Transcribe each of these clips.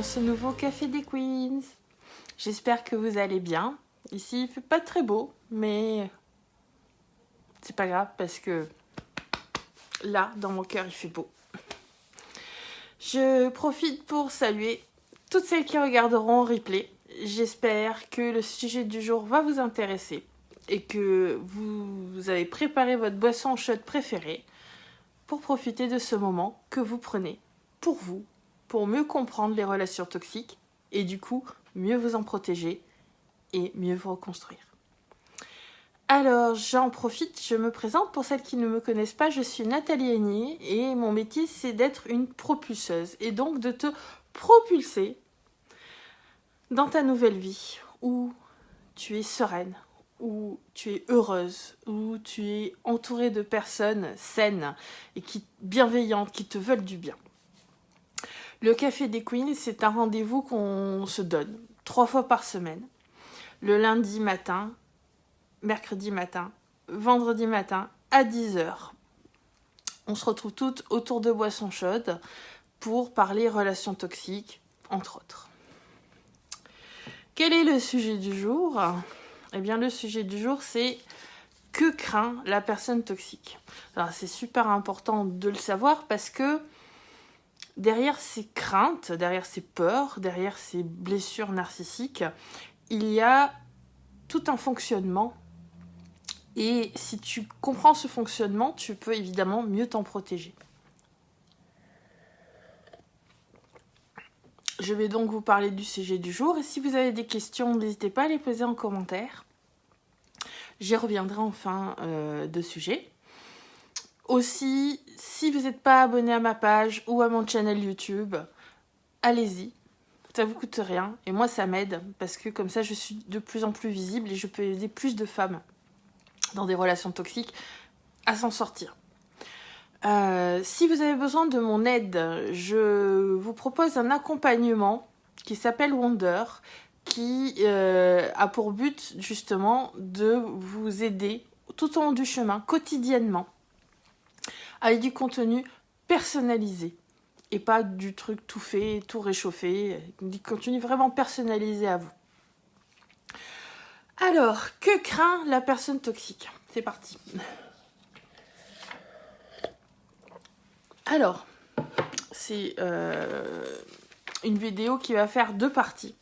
ce nouveau Café des Queens. J'espère que vous allez bien. Ici, il fait pas très beau, mais c'est pas grave parce que là, dans mon cœur, il fait beau. Je profite pour saluer toutes celles qui regarderont en replay. J'espère que le sujet du jour va vous intéresser et que vous avez préparé votre boisson chaude préférée pour profiter de ce moment que vous prenez pour vous, pour mieux comprendre les relations toxiques et du coup, mieux vous en protéger et mieux vous reconstruire. Alors, j'en profite, je me présente. Pour celles qui ne me connaissent pas, je suis Nathalie Agnier et mon métier, c'est d'être une propulseuse et donc de te propulser dans ta nouvelle vie où tu es sereine, où tu es heureuse, où tu es entourée de personnes saines et bienveillantes qui te veulent du bien. Le Café des Queens, c'est un rendez-vous qu'on se donne 3 fois par semaine. Le lundi matin, mercredi matin, vendredi matin à 10h. On se retrouve toutes autour de boissons chaudes pour parler relations toxiques, entre autres. Quel est le sujet du jour ? Eh bien, le sujet du jour, c'est que craint la personne toxique. Alors, c'est super important de le savoir parce que derrière ces craintes, derrière ces peurs, derrière ces blessures narcissiques, il y a tout un fonctionnement. Et si tu comprends ce fonctionnement, tu peux évidemment mieux t'en protéger. Je vais donc vous parler du sujet du jour. Et si vous avez des questions, n'hésitez pas à les poser en commentaire. J'y reviendrai en fin de sujet. Aussi, si vous n'êtes pas abonné à ma page ou à mon channel YouTube, allez-y. Ça ne vous coûte rien. Et moi, ça m'aide parce que comme ça, je suis de plus en plus visible et je peux aider plus de femmes dans des relations toxiques à s'en sortir. Si vous avez besoin de mon aide, je vous propose un accompagnement qui s'appelle Wonder, qui a pour but justement de vous aider tout au long du chemin, quotidiennement, avec du contenu personnalisé et pas du truc tout fait, tout réchauffé, du contenu vraiment personnalisé à vous. Alors, que craint la personne toxique ? C'est parti. Alors, c'est une vidéo qui va faire 2 parties.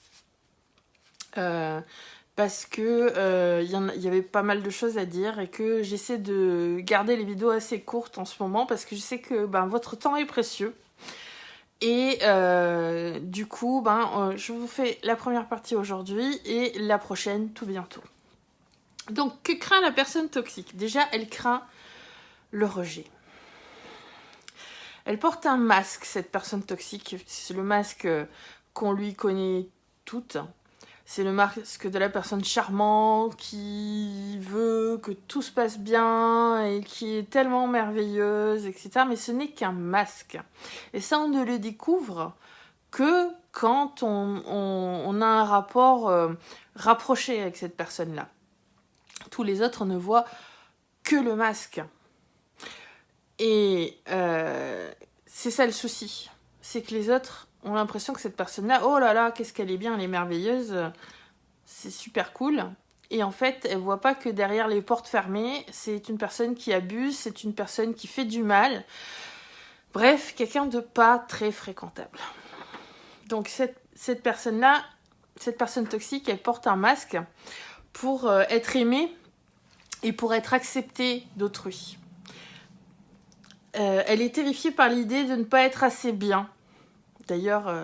Parce que il y avait pas mal de choses à dire et que j'essaie de garder les vidéos assez courtes en ce moment parce que je sais que votre temps est précieux. Et du coup, je vous fais la première partie aujourd'hui et la prochaine tout bientôt. Donc, que craint la personne toxique ? Déjà, elle craint le rejet. Elle porte un masque, cette personne toxique. C'est le masque qu'on lui connaît toutes. C'est le masque de la personne charmante qui veut que tout se passe bien et qui est tellement merveilleuse, etc. Mais ce n'est qu'un masque. Et ça, on ne le découvre que quand on a un rapport rapproché avec cette personne-là. Tous les autres ne voient que le masque. Et c'est ça le souci. C'est que les autres ont l'impression que cette personne-là, oh là là, qu'est-ce qu'elle est bien, elle est merveilleuse, c'est super cool. Et en fait, elle ne voit pas que derrière les portes fermées, c'est une personne qui abuse, c'est une personne qui fait du mal. Bref, quelqu'un de pas très fréquentable. Donc cette personne-là, cette personne toxique, elle porte un masque pour être aimée et pour être acceptée d'autrui. Elle est terrifiée par l'idée de ne pas être assez bien. D'ailleurs,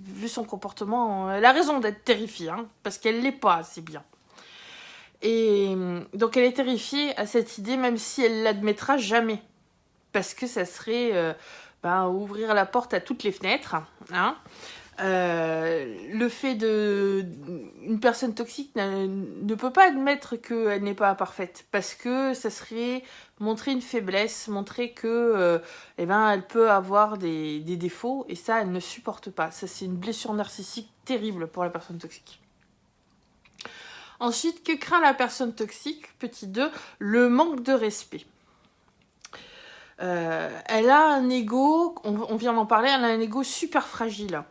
vu son comportement, elle a raison d'être terrifiée, parce qu'elle l'est pas assez bien. Et donc elle est terrifiée à cette idée, même si elle l'admettra jamais. Parce que ça serait ouvrir la porte à toutes les fenêtres. Le fait une personne toxique ne peut pas admettre qu'elle n'est pas parfaite. Parce que ça serait montrer une faiblesse, montrer que elle peut avoir des défauts et ça elle ne supporte pas. Ça c'est une blessure narcissique terrible pour la personne toxique. Ensuite, que craint la personne toxique ? Petit 2, le manque de respect. Elle a un ego, on vient d'en parler, elle a un ego super fragile.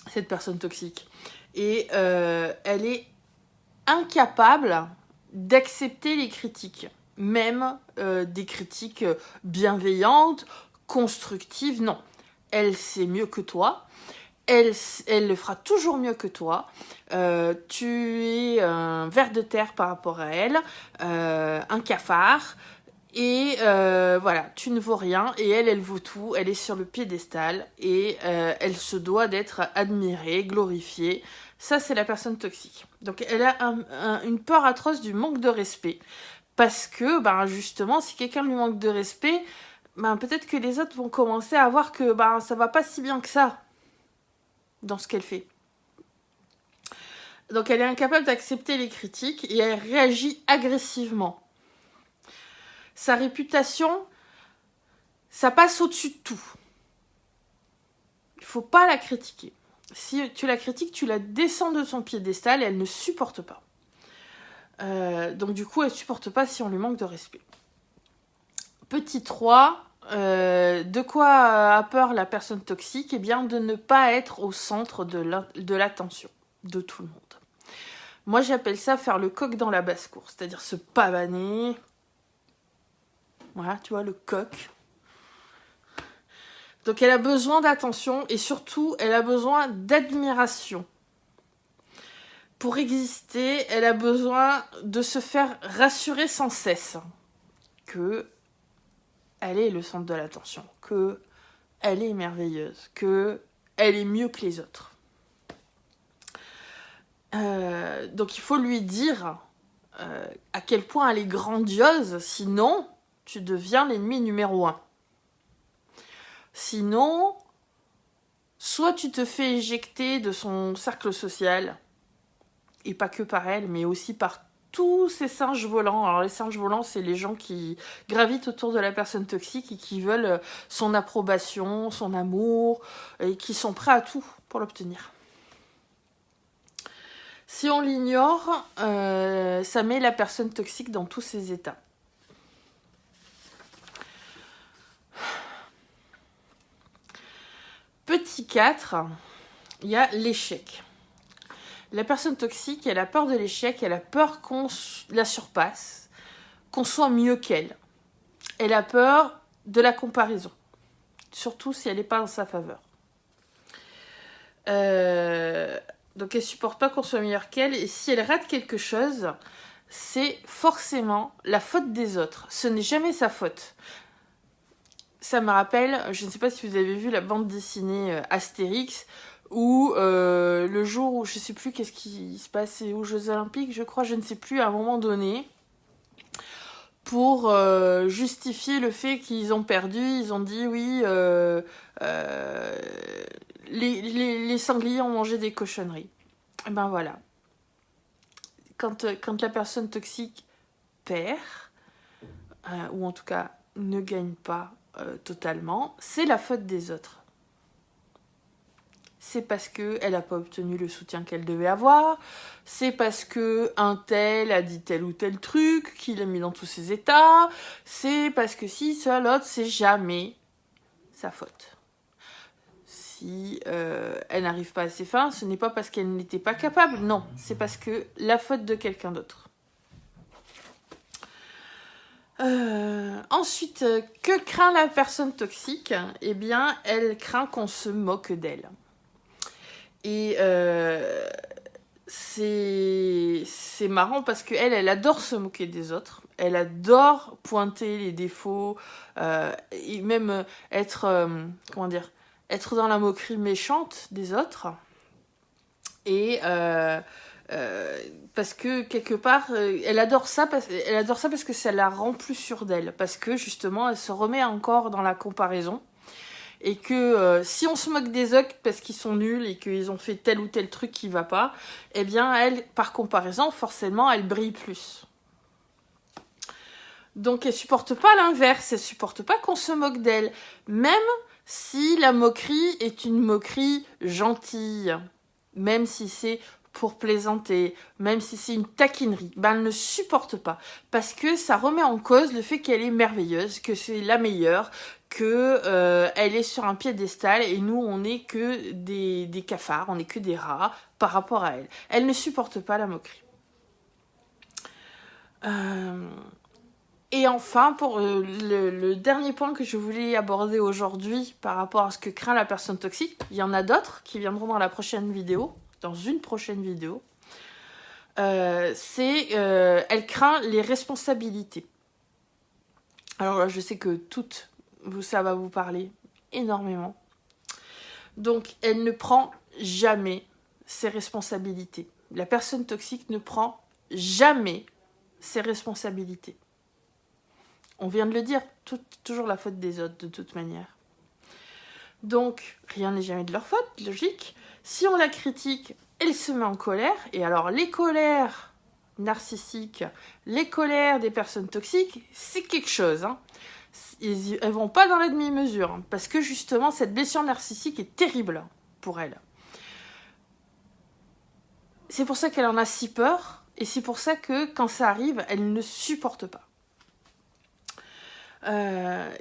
cette personne toxique. Et elle est incapable d'accepter les critiques, même des critiques bienveillantes, constructives, non. Elle sait mieux que toi, elle le fera toujours mieux que toi, tu es un ver de terre par rapport à elle, un cafard, et voilà, tu ne vaux rien, et elle vaut tout, elle est sur le piédestal, et elle se doit d'être admirée, glorifiée. Ça, c'est la personne toxique. Donc, elle a une peur atroce du manque de respect. Parce que, ben, justement, si quelqu'un lui manque de respect, ben, peut-être que les autres vont commencer à voir que ben, ça va pas si bien que ça dans ce qu'elle fait. Donc, elle est incapable d'accepter les critiques et elle réagit agressivement. Sa réputation, ça passe au-dessus de tout. Il faut pas la critiquer. Si tu la critiques, tu la descends de son piédestal et elle ne supporte pas. Donc du coup, elle ne supporte pas si on lui manque de respect. Petit 3, de quoi a peur la personne toxique? Eh bien, de ne pas être au centre de l'attention de tout le monde. Moi, j'appelle ça faire le coq dans la basse-cour, c'est-à-dire se pavaner. Voilà, tu vois, le coq. Donc elle a besoin d'attention et surtout, elle a besoin d'admiration. Pour exister, elle a besoin de se faire rassurer sans cesse que elle est le centre de l'attention, que elle est merveilleuse, que elle est mieux que les autres. Donc il faut lui dire à quel point elle est grandiose, sinon tu deviens l'ennemi numéro 1. Sinon, soit tu te fais éjecter de son cercle social, et pas que par elle, mais aussi par tous ces singes volants. Alors les singes volants, c'est les gens qui gravitent autour de la personne toxique et qui veulent son approbation, son amour, et qui sont prêts à tout pour l'obtenir. Si on l'ignore, ça met la personne toxique dans tous ses états. Petit 4, il y a l'échec. La personne toxique, elle a peur de l'échec, elle a peur qu'on la surpasse, qu'on soit mieux qu'elle. Elle a peur de la comparaison, surtout si elle n'est pas en sa faveur. Donc elle ne supporte pas qu'on soit meilleur qu'elle, et si elle rate quelque chose, c'est forcément la faute des autres. Ce n'est jamais sa faute. Ça me rappelle, je ne sais pas si vous avez vu la bande dessinée Astérix, où le jour où je ne sais plus qu'est-ce qui se passait aux Jeux Olympiques, je crois, je ne sais plus, à un moment donné, pour justifier le fait qu'ils ont perdu, ils ont dit oui, les sangliers ont mangé des cochonneries. Et ben voilà. Quand la personne toxique perd, ou en tout cas ne gagne pas totalement, c'est la faute des autres. C'est parce qu'elle n'a pas obtenu le soutien qu'elle devait avoir, c'est parce qu'un tel a dit tel ou tel truc, qu'il l'a mis dans tous ses états, c'est parce que si, ça, l'autre, c'est jamais sa faute. Si elle n'arrive pas à ses fins, ce n'est pas parce qu'elle n'était pas capable, non, c'est parce que la faute de quelqu'un d'autre. Ensuite, que craint la personne toxique? Eh bien, elle craint qu'on se moque d'elle. Et c'est marrant parce qu'elle adore se moquer des autres. Elle adore pointer les défauts et même être dans la moquerie méchante des autres. Et parce que quelque part, elle adore ça parce que ça la rend plus sûre d'elle. Parce que justement, elle se remet encore dans la comparaison. Et que si on se moque des autres parce qu'ils sont nuls et qu'ils ont fait tel ou tel truc qui va pas, eh bien, elle, par comparaison, forcément, elle brille plus. Donc, elle supporte pas l'inverse, elle supporte pas qu'on se moque d'elle. Même si la moquerie est une moquerie gentille. Même si c'est pour plaisanter, même si c'est une taquinerie, ben elle ne supporte pas. Parce que ça remet en cause le fait qu'elle est merveilleuse, que c'est la meilleure, que elle est sur un piédestal et nous on n'est que des cafards, on n'est que des rats par rapport à elle. Elle ne supporte pas la moquerie. Et enfin, pour le dernier point que je voulais aborder aujourd'hui par rapport à ce que craint la personne toxique, il y en a d'autres qui viendront dans la prochaine vidéo, dans une prochaine vidéo, elle craint les responsabilités. Alors là, je sais que toutes, ça va vous parler énormément. Donc, elle ne prend jamais ses responsabilités. La personne toxique ne prend jamais ses responsabilités. On vient de le dire, toujours la faute des autres de toute manière. Donc, rien n'est jamais de leur faute, logique. Si on la critique, elle se met en colère. Et alors, les colères narcissiques, les colères des personnes toxiques, c'est quelque chose. Hein. Elles vont pas dans la demi-mesure. Hein, parce que justement, cette blessure narcissique est terrible pour elle. C'est pour ça qu'elle en a si peur. Et c'est pour ça que, quand ça arrive, elle ne supporte pas.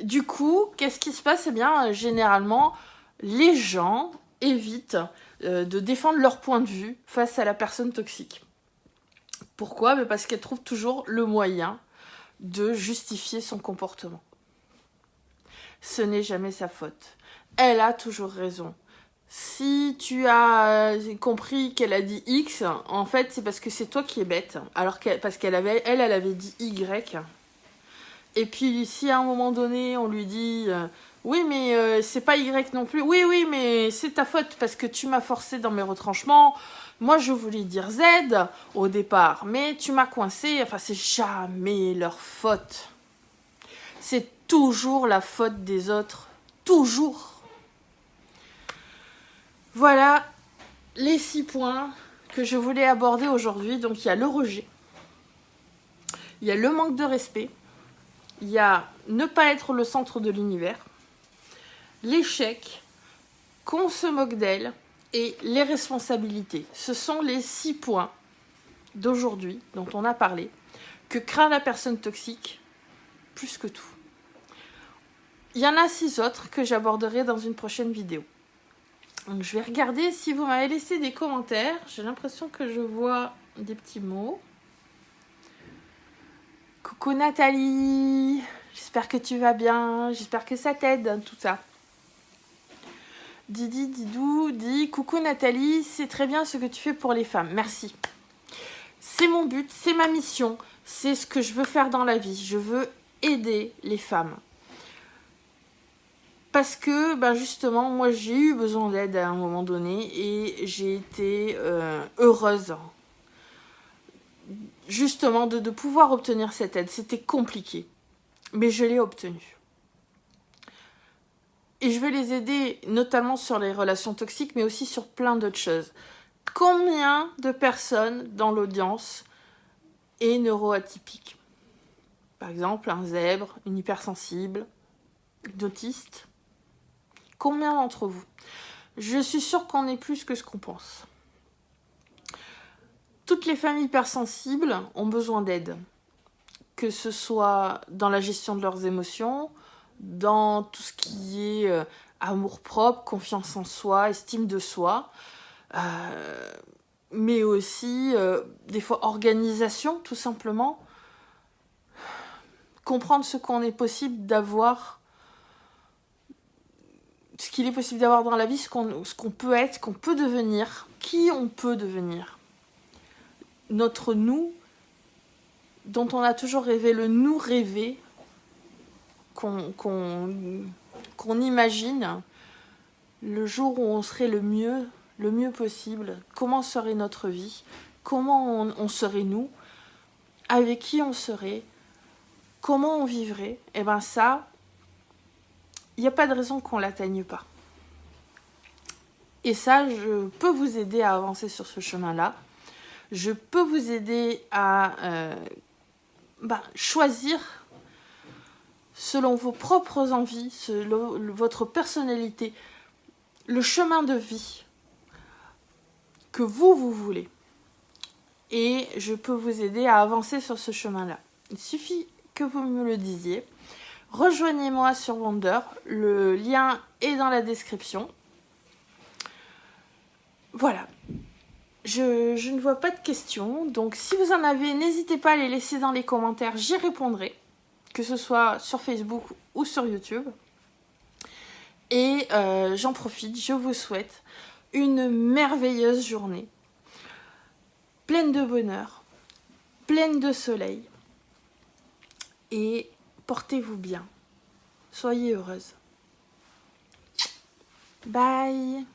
Du coup, qu'est-ce qui se passe? Eh bien, généralement, les gens évitent de défendre leur point de vue face à la personne toxique. Pourquoi? Parce qu'elle trouve toujours le moyen de justifier son comportement. Ce n'est jamais sa faute. Elle a toujours raison. Si tu as compris qu'elle a dit X, en fait, c'est parce que c'est toi qui es bête. Alors parce qu'elle avait dit Y. Et puis, si à un moment donné, on lui dit oui, mais c'est pas Y non plus. Oui, mais c'est ta faute parce que tu m'as forcé dans mes retranchements. Moi, je voulais dire Z au départ, mais tu m'as coincé. Enfin, c'est jamais leur faute. C'est toujours la faute des autres. Toujours. Voilà les 6 points que je voulais aborder aujourd'hui. Donc, il y a le rejet. Il y a le manque de respect. Il y a ne pas être le centre de l'univers, l'échec, qu'on se moque d'elle et les responsabilités. Ce sont les 6 points d'aujourd'hui dont on a parlé, que craint la personne toxique plus que tout. Il y en a 6 autres que j'aborderai dans une prochaine vidéo. Donc je vais regarder si vous m'avez laissé des commentaires. J'ai l'impression que je vois des petits mots. Coucou Nathalie, j'espère que tu vas bien, j'espère que ça t'aide tout ça. Didou dit coucou Nathalie, c'est très bien ce que tu fais pour les femmes, merci. C'est mon but, c'est ma mission, c'est ce que je veux faire dans la vie, je veux aider les femmes. Parce que justement, moi j'ai eu besoin d'aide à un moment donné et j'ai été heureuse. Justement, de pouvoir obtenir cette aide. C'était compliqué, mais je l'ai obtenue. Et je vais les aider, notamment sur les relations toxiques, mais aussi sur plein d'autres choses. Combien de personnes dans l'audience est neuroatypique? Par exemple, un zèbre, une hypersensible, une autiste. Combien d'entre vous? Je suis sûre qu'on est plus que ce qu'on pense. Toutes les femmes hypersensibles ont besoin d'aide, que ce soit dans la gestion de leurs émotions, dans tout ce qui est amour-propre, confiance en soi, estime de soi, mais aussi des fois organisation tout simplement, comprendre ce qu'on est possible d'avoir, ce qu'il est possible d'avoir dans la vie, ce qu'on peut être, ce qu'on peut devenir, qui on peut devenir. Notre nous, dont on a toujours rêvé, le nous rêvé qu'on imagine, le jour où on serait le mieux possible, comment serait notre vie, comment on serait nous, avec qui on serait, comment on vivrait, et ça, il n'y a pas de raison qu'on ne l'atteigne pas. Et ça, je peux vous aider à avancer sur ce chemin-là. Je peux vous aider à choisir selon vos propres envies, selon votre personnalité, le chemin de vie que vous voulez. et je peux vous aider à avancer sur ce chemin-là. Il suffit que vous me le disiez. Rejoignez-moi sur Wonder, le lien est dans la description. Voilà. Je ne vois pas de questions, donc si vous en avez, n'hésitez pas à les laisser dans les commentaires, j'y répondrai, que ce soit sur Facebook ou sur YouTube. Et j'en profite, je vous souhaite une merveilleuse journée, pleine de bonheur, pleine de soleil, et portez-vous bien, soyez heureuse. Bye.